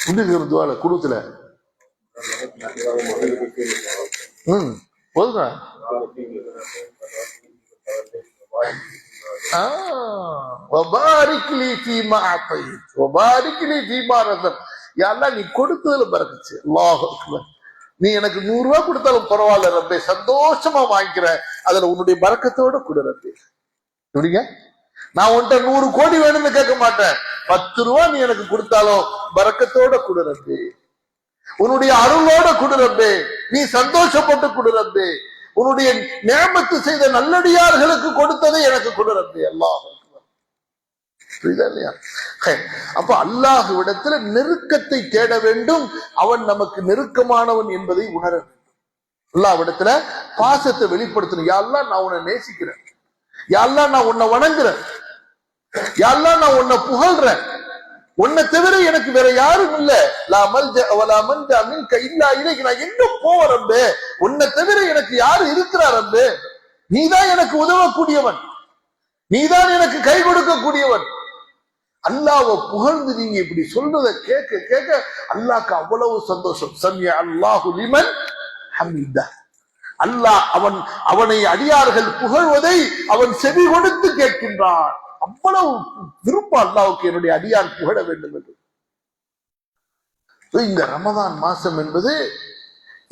எப்படி இருக்கிறோம் துவால குனூத்துல? போதுங்க. நீ கொடுத்ததுல பறக்குச்சு. நீ எனக்கு 100 ரூபாய் கொடுத்தாலும் பரவாயில்ல ரப்பே, சந்தோஷமா வாங்கிக்கிற, அதுல உன்னுடைய பறக்கத்தோட கொடு ரப்பே. எப்படிங்க? நான் உன்கிட்ட 100 கோடி வேணும்னு கேட்க மாட்டேன், 10 ரூபாய் நீ எனக்கு கொடுத்தாலும் பறக்கத்தோட கொடு ரப்பே, உன்னுடைய அருளோட கொடு ரப்பே, நீ சந்தோஷப்பட்டு கொடு ரப்பே, உன்னுடைய நியமத்து செய்த நல்லடியார்களுக்கு கொடுத்ததை எனக்கு கொடு ரப்பே. அல்லாஹ் புரியுதா இல்லையா? அப்ப அல்லாஹ்விடத்துல நெருக்கத்தை தேட வேண்டும், அவன் நமக்கு நெருக்கமானவன் என்பதை உணர வேண்டும். அல்லாஹ்விடத்துல பாசத்தை வெளிப்படுத்தணும். யா அல்லாஹ் நான் உன்னை நேசிக்கிறேன், யா அல்லாஹ் நான் உன்னை வணங்குறேன், யா அல்லாஹ் நான் உன்னை புகழ்றேன், உன்னை தவிர எனக்கு வேற யாரும் இல்ல, லா மல்ஜா வலா மன்ஜா மின்க இல்லா இலைக், நான் எங்க போவேன் ரப்பே, உன்னை தவிர எனக்கு யாரு இருக்கிறார் ரப்பே, நீதான் எனக்கு உதவக்கூடியவன், நீதான் எனக்கு கை கொடுக்கக்கூடியவன். அல்லாஹ்வை புகழ்ந்து நீங்க இப்படி சொல்றதை கேட்க கேட்க அல்லாஹ்க்கு அவ்வளவு சந்தோஷம். சமிஅ அல்லாஹு லிமன் ஹமிதா, அல்லாஹ் அவனை அடியார்கள் புகழ்வதை அவன் செவி கொடுத்து கேட்கின்றான். அவ்வளவு விருப்பம் அல்லாஹ்வுக்கு என்னுடைய அடியார் புகழ வேண்டும் என்று. இந்த ரமதான் மாசம் என்பது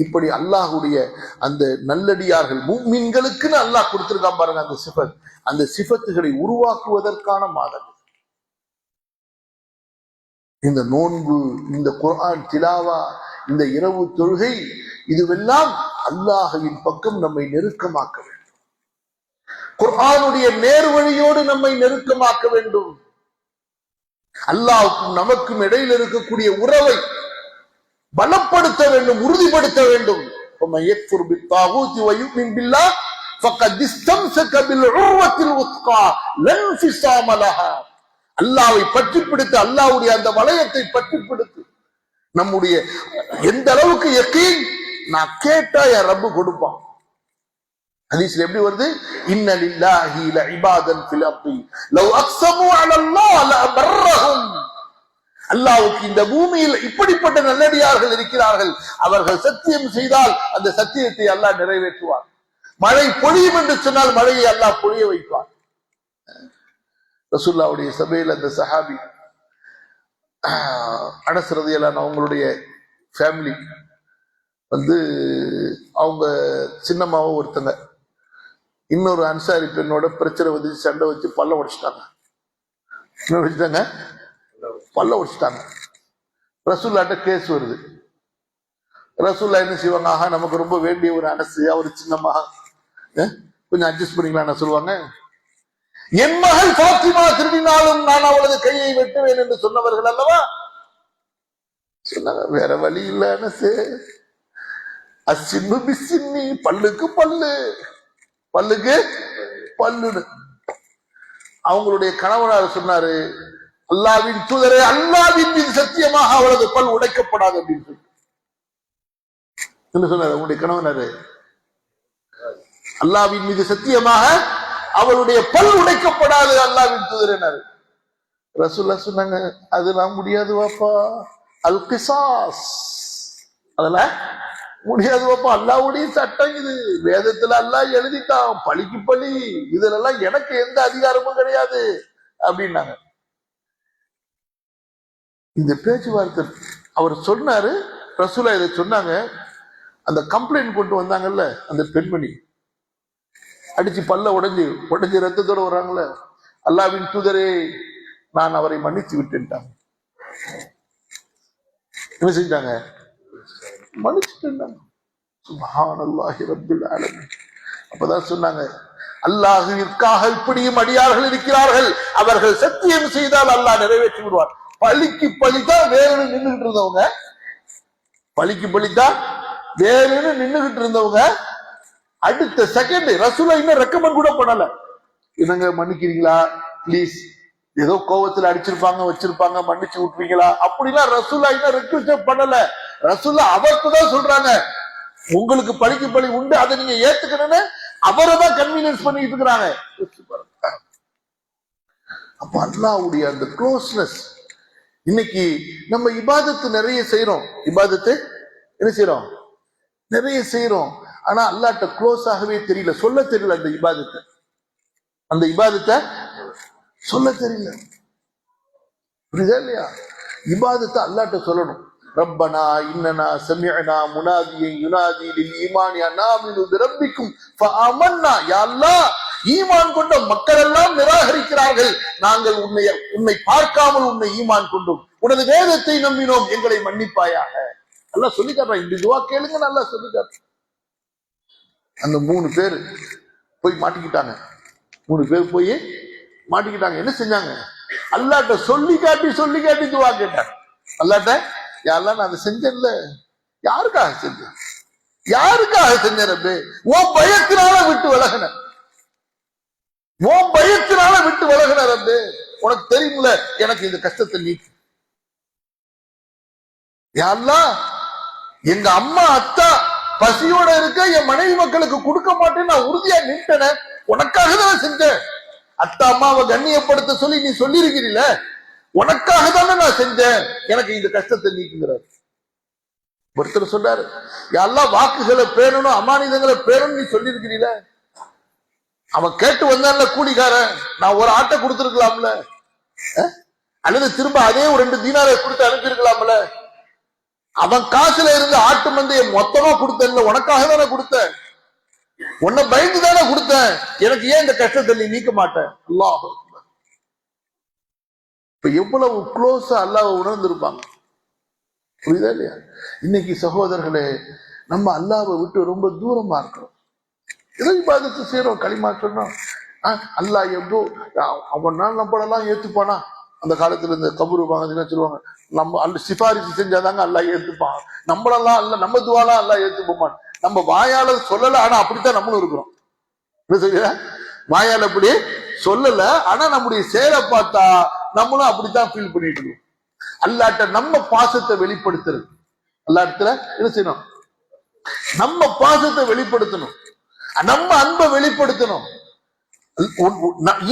இப்படி அல்லாஹ்வுடைய அந்த நல்லடியார்கள் முஃமின்களுக்குன்னு அல்லாஹ் கொடுத்திருக்கான் பாருங்க அந்த சிஃபத், அந்த சிஃபத்துகளை உருவாக்குவதற்கான மாதம். இந்த நோன்பு, இந்த குர்ஆன் திலாவா, இந்த இரவு தொழுகை, இதுவெல்லாம் அல்லாஹ்வின் பக்கம் நம்மை நெருக்கமாக்க வேண்டும். குர்ஆனுடைய நேர்வழியோடு நம்மை நெருக்கமாக்க வேண்டும். அல்லாஹ்வுக்கும் நமக்கும் இடையில் இருக்கக்கூடிய உறவை பலப்படுத்த வேண்டும், உறுதிப்படுத்த வேண்டும். அல்லாஹ்வை பற்றி பிடித்து, அல்லாஹ்வுடைய அந்த வளையத்தை பற்றி பிடித்து, நம்முடைய எந்த அளவுக்கு யகீன், நான் கேட்டா என் ரப்பு கொடுப்பான். ஹதீஸ்ல எப்படி வருது? இன்ன லில்லாஹி லஇபாதன் ஃபில் அர்தி லவ் அக்ஸமு அலல்லாஹ் லஅபர்ரஹும். அல்லாஹ்வுக்கு இந்த பூமியில் இப்படிப்பட்ட நல்லடியார்கள் இருக்கிறார்கள், அவர்கள் சத்தியம் செய்தால் அந்த சத்தியத்தை அல்லாஹ் நிறைவேற்றுவார். மழை பொழியும் என்று சொன்னால் மழையை அல்லாஹ் பொழிய வைப்பார். ரசூலுல்லாஹ்வுடைய சபையில் அந்த சஹாபி அனஸ் ரலியல்லாஹு அன்ஹு அவங்களுடைய ஃபேமிலி அவங்க சின்னம்மாவை ஒருத்தங்க இன்னொரு அன்சாரி பெண்ணோட பிரச்சனை வந்து சண்டை வச்சு பல்ல உடைச்சிட்டாங்க. என்ன வச்சுட்டாங்க? பல்ல உடைச்சிட்டாங்க. ரசூலுல்லாஹ்ட்ட கேஸ் வருது. ரசூலுல்லாஹ் என்ன செய்வாங்க? ஆஹா, நமக்கு ரொம்ப வேண்டிய ஒரு அனசு, அவர் சின்னம்மா, கொஞ்சம் அட்ஜஸ்ட் பண்ணிக்கலாம் சொல்லுவாங்க. என் மகள் பாத்திமா திருடினாலும் நான் அவளது கையை வெட்டுவேன் என்று சொன்னவர்கள் அல்லவா? சொன்னாங்க, வேற வழி இல்ல அனசு, அசின்னு பிசின்னி, பல்லுக்கு பல்லு, பல்லுக்கு பல்லுன்னு. அவங்களுடைய கணவனார் சொன்னாரு, அல்லாஹ்வின் தூதரே, அல்லாஹ்வின் மீது சத்தியமாக அவளது பல் உடைக்கப்படாது அப்படின்னு சொல்லி சொன்னாரு. அவங்களுடைய கணவனாரு, அல்லாஹ்வின் மீது சத்தியமாக அவளுடைய பல் உடைக்கப்படாது அல்லாஹ்வின் தூதரேனாரு. ரசூலுல்லாஹ் சொன்னாங்க, அதெல்லாம் முடியாது வாப்பா, அல் கிசாஸ். அதுல முடியாது பாப்பா, அல்லாவுடைய சட்டம் இது, வேதத்துல அல்லாஹ் எழுதிட்டான், பழிக்கு பழி, இதுல எல்லாம் எனக்கு எந்த அதிகாரமும் கிடையாது அப்படின்னாங்க. இந்த பேச்சுவார்த்தை அவர் சொன்னாரு, ரசூலா இதை சொன்னாங்க. அந்த கம்ப்ளைண்ட் கொண்டு வந்தாங்கல்ல அந்த பெண்மணி, அடிச்சு பல்ல உடைஞ்சு ரத்தத்தோட வர்றாங்கல்ல, அல்லாவின் தூதரே நான் அவரை மன்னிச்சு விட்டுட்டாங்க. என்ன செஞ்சாங்க? மன்னிச்சுட்டாங்க. சுப்ஹானல்லாஹி ரப்பில் ஆலமீன். அப்பதான் சொன்னாங்க, அல்லாஹ்விற்காக இப்படியும் அடியார்கள் இருக்கிறார்கள், அவர்கள் சத்தியம் செய்தால் அல்லாஹ் நிறைவேற்றி விடுவார். பழிக்கு பழிதான் வேறு நின்றுகிட்டு இருந்தவங்க, பழிக்கு பழிதான் வேறுன்னு நின்றுகிட்டு இருந்தவங்க அடுத்த செகண்ட் ரசூலா இன்னும் ரெக்கமெண்ட் கூட பண்ணல, இவங்க மன்னிக்கிறீங்களா பிளீஸ், ஏதோ கோவத்துல அடிச்சிருப்பாங்க வச்சிருப்பாங்க மன்னிச்சு விட்டுறீங்களா அப்படிலாம் ரசூலா இன்னும் ரெக்வெஸ்ட் பண்ணல. ரசூலா அவருக்கு தான் சொல்றாங்க, உங்களுக்கு பழிக்கு பழி உண்டு, அதை நீங்க ஏத்துக்கணும்னு அவரை தான் கன்வீனியன்ஸ் பண்ணிட்டு இருக்கிறாங்க. அப்ப அல்லாஹ்வுடைய அந்த க்ளோஸ்னஸ். இன்னைக்கு நம்ம இபாதத்து நிறைய செய்யறோம், இபாதத்து என்ன செய்யறோம்? நிறைய செய்யறோம். ஆனா அல்லாஹ்ட்ட க்ளோஸ் ஆகவே தெரியல, சொல்ல தெரியல. அந்த இபாதத்தை சொல்ல தெரியல. புரியுதா இல்லையா? இபாதத்தை அல்லாஹ்ட்ட சொல்லணும். ரப்பனா இன்னனா சமிஅனா முனாதியன் யுனாதி லில் ஈமானி அன் ஆமினு பிரப்பிக்கும் ஃபஆமன்னா. யா அல்லாஹ், ஈமான் கொண்ட மக்கள் எல்லாம் நிராகரிக்கிறார்கள், நாங்கள் உன்னை பார்க்காமல் உன்னை ஈமான் கொண்டோம், உனது வேதத்தை நம்பினோம், எங்களை மன்னிப்பாயாக. அல்லாஹ் சொல்லி காட்டுறான். இந்த துவா கேளுங்க, நல்லா சொல்லி காட்டுறான். அந்த 3 பேர் போய் மாட்டிக்கிட்டாங்க. 3 பேர் போய் மாட்டிக்கிட்டாங்க. என்ன செஞ்சாங்க? அல்லாஹ்ட்ட சொல்லி காட்டி துவா கேட்டாங்க. அல்லாஹ்ட்ட, யா அல்லாஹ் நான் அதை செஞ்சேன்ல, யாருக்காக செஞ்சேன்? யாருக்காக செஞ்சேன் ரப்பே? உன் பயத்தினால விட்டு விலகின, உன் பயத்தினால விட்டு விலகின ரப்பே, உனக்கு தெரியும்ல எனக்கு இந்த கஷ்டத்தை நீக்கு. யா அல்லாஹ், எங்க அம்மா அத்தா பசியோட இருக்க, என் மனைவி மக்களுக்கு கொடுக்க மாட்டேன்னு நான் உறுதியா நின்ட்டேன், உனக்காக தான் செஞ்சேன். அத்தா அம்மாவை கண்ணியப்படுத்த சொல்லி நீ சொல்லியிருக்கிறீல, உனக்காக தானே நான் செஞ்சேன், எனக்கு இந்த கஷ்டத்தை நீக்குங்கிறார். ஒருத்தர் சொன்னாரு, யாரெல்லாம் வாக்குகளை பேரணும் அமானிதங்களை பேரணும் நீ சொல்லியிருக்கிறீல, அவன் கேட்டு வந்தான்ல கூலிக்காரன், நான் ஒரு ஆட்டை கொடுத்துருக்கலாம்ல, அல்லது திரும்ப அதே ஒரு 2 தீனாரை கொடுத்து அனுப்பியிருக்கலாம்ல, அவன் காசுல இருந்து ஆட்டு மந்தைய மொத்தமா கொடுத்தேன்ல, உனக்காக தானே கொடுத்தேன், உன்னை பயந்து தானே கொடுத்தேன், எனக்கு ஏன் இந்த கஷ்டத்தை நீ நீக்க மாட்டேன்? அல்லாஹ் இப்ப எவ்வளவு க்ளோஸா அல்லாஹ்வை உணர்ந்திருப்பாங்க. புரியுதா இல்லையா? இன்னைக்கு சகோதரர்களே, நம்ம அல்லாஹ்வை விட்டு ரொம்ப தூரமா இருக்கிறோம். ஏதோ இபாதத்து செய்யறோம், களிமா சொன்னோம், அல்லாஹ் எவ்வளோ அவனால் நம்மளெல்லாம் ஏத்துப்பானா? அந்த காலத்துல இந்த கபூர் வாங்க சொல்லுவாங்க, நம்ம அல்ல சிபாரிசு செஞ்சாதாங்க அல்லாஹ் ஏத்துப்பான், நம்மளெல்லாம் அல்ல, நம்ம துவாலாம் அல்லாஹ் ஏத்துப்பான். நம்ம வாயால சொல்லல, ஆனா அப்படித்தான் நம்மளும் இருக்கிறோம். வாயால அப்படி சொல்லல, ஆனா நம்முடைய செயலை பார்த்தா நம்மளும் அப்படித்தான் ஃபீல் பண்ணிட்டு இருக்கோம். அல்லாஹ்ட்ட நம்ம பாசத்தை வெளிப்படுத்துறது, அல்லாஹ்ட்ட என்ன செய்யணும்? நம்ம பாசத்தை வெளிப்படுத்தணும், நம்ம அன்பை வெளிப்படுத்தணும்,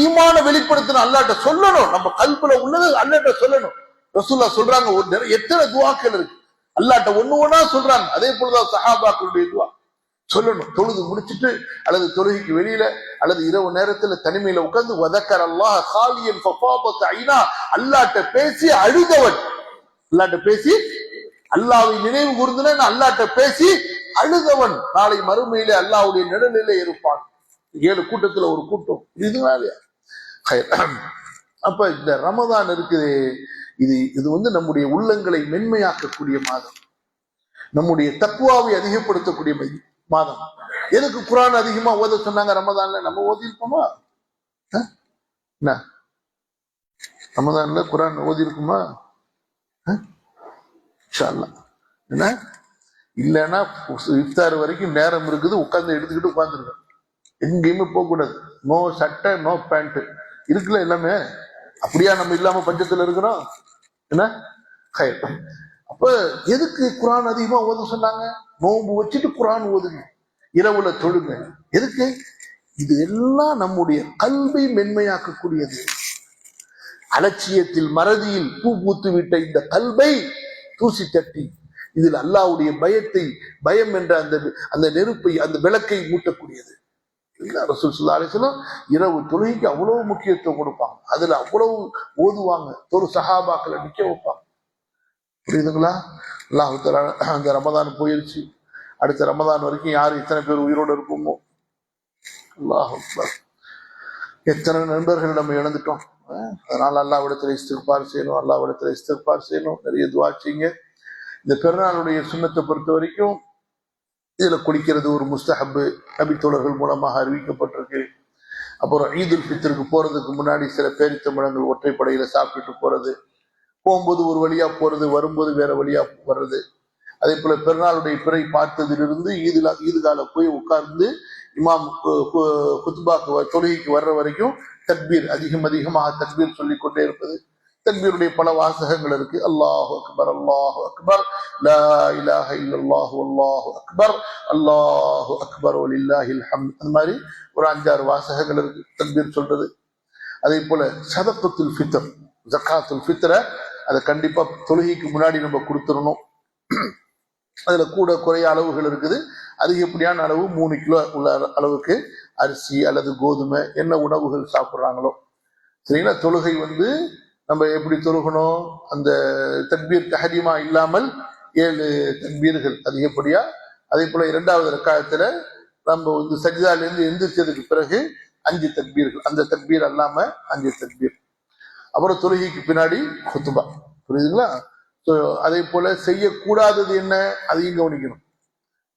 ஈமான வெளிப்படுத்தணும், அல்லாஹ்ட்ட சொல்லணும், நம்ம கல்புல உள்ளது அல்லாஹ்ட்ட சொல்லணும். ரசூலுல்லாஹ் சொல்றாங்க, எத்தனை துஆக்கள் இருக்கு, அல்லாஹ்ட்ட ஒண்ணு ஒண்ணா சொல்றாங்க. அதே போலதான் சஹாபாக்களுடைய துஆ சொல்லணும். தொழுது முடிச்சுட்டு அல்லது தொழுகைக்கு வெளியில அல்லது இரவு நேரத்துல தனிமையில உட்கார்ந்து வதக்கர் அல்லாஹ் காலியன் ஃபஃபாபத் ஐனா, அல்லாஹ்ட்ட பேசி அழுதவன், அல்லாஹ்ட்ட பேசி அல்லாஹ்வை நினைவு கூர்ந்தன, அல்லாஹ்ட்ட பேசி அழுதவன் நாளை மறுமையிலே அல்லாஹ்வுடைய நிழலிலே இருப்பான். 7 கூட்டத்துல ஒரு கூட்டம். இதுனால அப்ப இந்த ரமதான் இருக்குது, இது வந்து நம்முடைய உள்ளங்களை மென்மையாக்கக்கூடிய மாதம், நம்முடைய தக்வாவை அதிகப்படுத்தக்கூடிய மாதம். எதுக்கு குர்ஆன் அதிகமா ஓத சொன்னாங்க ரமதான்ல? நம்ம ஓதி இருப்போமா? ரமதான்ல குர்ஆன் ஓதி இருக்குமா? இன்ஷா அல்லாஹ். என்ன இல்லைன்னா இஃப்தார் வரைக்கும் நேரம் இருக்குது, உட்கார்ந்து எடுத்துக்கிட்டு உட்கார்ந்துருக்கேன், எங்கேயுமே போக கூடாது, நோ சட்டை நோ பேண்ட் இருக்குல்ல, எல்லாமே அப்படியா நம்ம இல்லாம பட்சத்துல இருக்கிறோம்? என்ன அப்ப எதுக்கு குர்ஆன் அதிகமா ஓத சொன்னாங்க? நோன்பு வச்சுட்டு குர்ஆன் ஓதுங்க, இரவுல தொழுங்க. எதுக்கு? இது எல்லாம் நம்முடைய கல்வை மென்மையாக்கக்கூடியது. அலட்சியத்தில் மறதியில் பூ பூத்து விட்ட இந்த கல்வை தூசி தட்டி இதில் அல்லாஹ்வுடைய பயம் என்ற அந்த நெருப்பை, அந்த விளக்கை மூட்டக்கூடியது. ரசூல் ஸல்லல்லாஹு அலைஹி வஸல்லம் இரவு தொழுகைக்கு அவ்வளவு முக்கியத்துவம் கொடுப்பாங்க. அதுல அவ்வளவு ஓதுவாங்க. ஒரு சஹாபாக்களை நிக்க வைப்பாங்க. புரியுதுங்களா? அல்லாஹ் தஆலா அந்த ரமதான் போயிருச்சு. அடுத்த ரமதான் வரைக்கும் யார் இத்தனை பேர் உயிரோடு இருப்போமோ. அல்லாஹ் அக்பர். எத்தனை நண்பர்கள் நம்ம இழந்துட்டோம். அதனால அல்லாஹ்விடத்தில் இஸ்திக்பார் செய்யணும், அல்லாஹ்விடத்தில் இஸ்திக்பார் செய்யணும். நிறைய துஆ செய்யுங்க. இந்த பெருநாளுடைய சுன்னத்தை பொறுத்த வரைக்கும் இதுல குடிக்கிறது ஒரு முஸ்தஹப், நபி தோழர்கள் மூலமாக அறிவிக்கப்பட்டிருக்கு. அப்புறம் ஈதுல் ஃபித்ருக்கு போறதுக்கு முன்னாடி சில பேரித்தமிழங்கள் ஒற்றைப்படையில சாப்பிட்டுட்டு போறது, போகும்போது ஒரு வழியா போறது, வரும்போது வேற வழியா வர்றது. அதே போல பெருநாளுடைய பிறை பார்த்ததிலிருந்து ஈதுகால போய் உட்கார்ந்து இமாம் குத்பாக்கு தொழுகைக்கு வர்ற வரைக்கும் தக்பீர் அதிகமாக தக்பீர் சொல்லிக் கொண்டே இருப்பது. தக்பீருடைய பல வாசகங்கள் இருக்கு. அல்லாஹு அக்பர், அல்லாஹு அக்பர், லா இலாஹ இல்லல்லாஹு அல்லாஹு அக்பர், அல்லாஹு அக்பர் வலில்லாஹில் ஹம்த். அந்த மாதிரி ஒரு 5-6 வாசகங்கள் இருக்கு தக்பீர் சொல்றது. அதே போல சதகத்துல் ஃபித்ர், ஜக்காத்துல் ஃபித்ரை அதை கண்டிப்பா தொழுகைக்கு முன்னாடி நம்ம கொடுத்துடணும். அதுல கூட குறைய அளவுகள் இருக்குது. அதிகப்படியான அளவு 3 கிலோ உள்ள அளவுக்கு அரிசி அல்லது கோதுமை என்ன உணவுகள் சாப்பிட்றாங்களோ. சரிங்களா? தொழுகை நம்ம எப்படி தொழுகணும்? அந்த தக்பீர் தஹரீமா இல்லாமல் 7 தக்பீர்கள் அதிகப்படியா. அதே போல 2வது ரக்காயத்துல நம்ம சஜ்தால இருந்து எந்திரிச்சதுக்கு பிறகு 5 தக்பீர்கள், அந்த தக்பீர் அல்லாம 5 தக்பீர். அப்புறம் தொழுகைக்கு பின்னாடி குத்துபா. புரியுதுங்களா? அதே போல செய்யக்கூடாதது என்ன, அதையும் கவனிக்கணும்.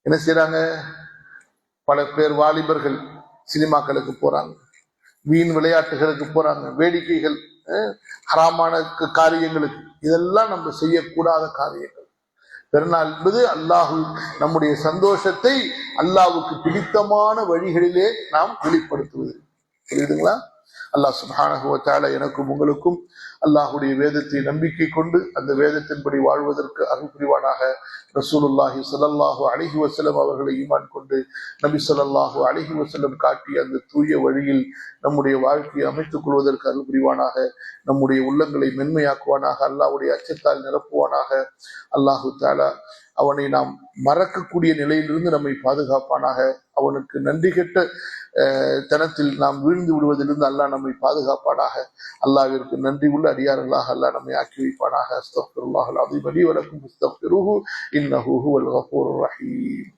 என்ன செய்யறாங்க? பல பேர் வாலிபர்கள் சினிமாக்களுக்கு போறாங்க, வீண் விளையாட்டுகளுக்கு போறாங்க, வேடிக்கைகள், ஹராமான காரியங்களுக்கு. இதெல்லாம் நம்ம செய்யக்கூடாத காரியங்கள். பெருநாள் என்பது அல்லாஹு நம்முடைய சந்தோஷத்தை அல்லாஹ்வுக்கு பிடித்தமான வழிகளிலே நாம் வெளிப்படுத்துவது. புரியுதுங்களா? அல்லாஹ் சுப்ஹானஹு வ தஆலா எனக்கும் உங்களுக்கும் அல்லாஹ்வுடைய வேதத்தை நம்பிக்கை கொண்டு அந்த வேதத்தின்படி வாழ்வதற்கு அருள் புரிவானாக. ரசூலுல்லாஹி ஸல்லல்லாஹு அலைஹி வஸல்லம் அவர்களை ஈமான் கொண்டு நபி ஸல்லல்லாஹு அலைஹி வஸல்லம் காட்டிய அந்த தூய வழியில் நம்முடைய வாழ்க்கையை அமைத்துக் கொள்வதற்கு அருள் புரிவானாக. நம்முடைய உள்ளங்களை மென்மையாக்குவானாக. அல்லாஹ்வுடைய அச்சத்தால் நிரப்புவானாக. அல்லாஹு தஆலா அவனை நாம் மறக்கக்கூடிய நிலையிலிருந்து நம்மை பாதுகாப்பானாக. அவனுக்கு நன்றி கெட்ட தனத்தில் நாம் வீழ்ந்து விடுவதிலிருந்து அல்லாஹ் நம்மை பாதுகாப்பானாக. அல்லாஹ்விற்கு நன்றி உள்ள அடியார்களாக அல்லாஹ் நம்மை ஆக்கி வைப்பானாக. அஸ்தக்ஃபிருல்லாஹல் அஸீம் லி வ லக்கும் ஃபஸ்தக்ஃபிருஹு இன்னஹு ஹுவல் கஃபூருர் ரஹீம்.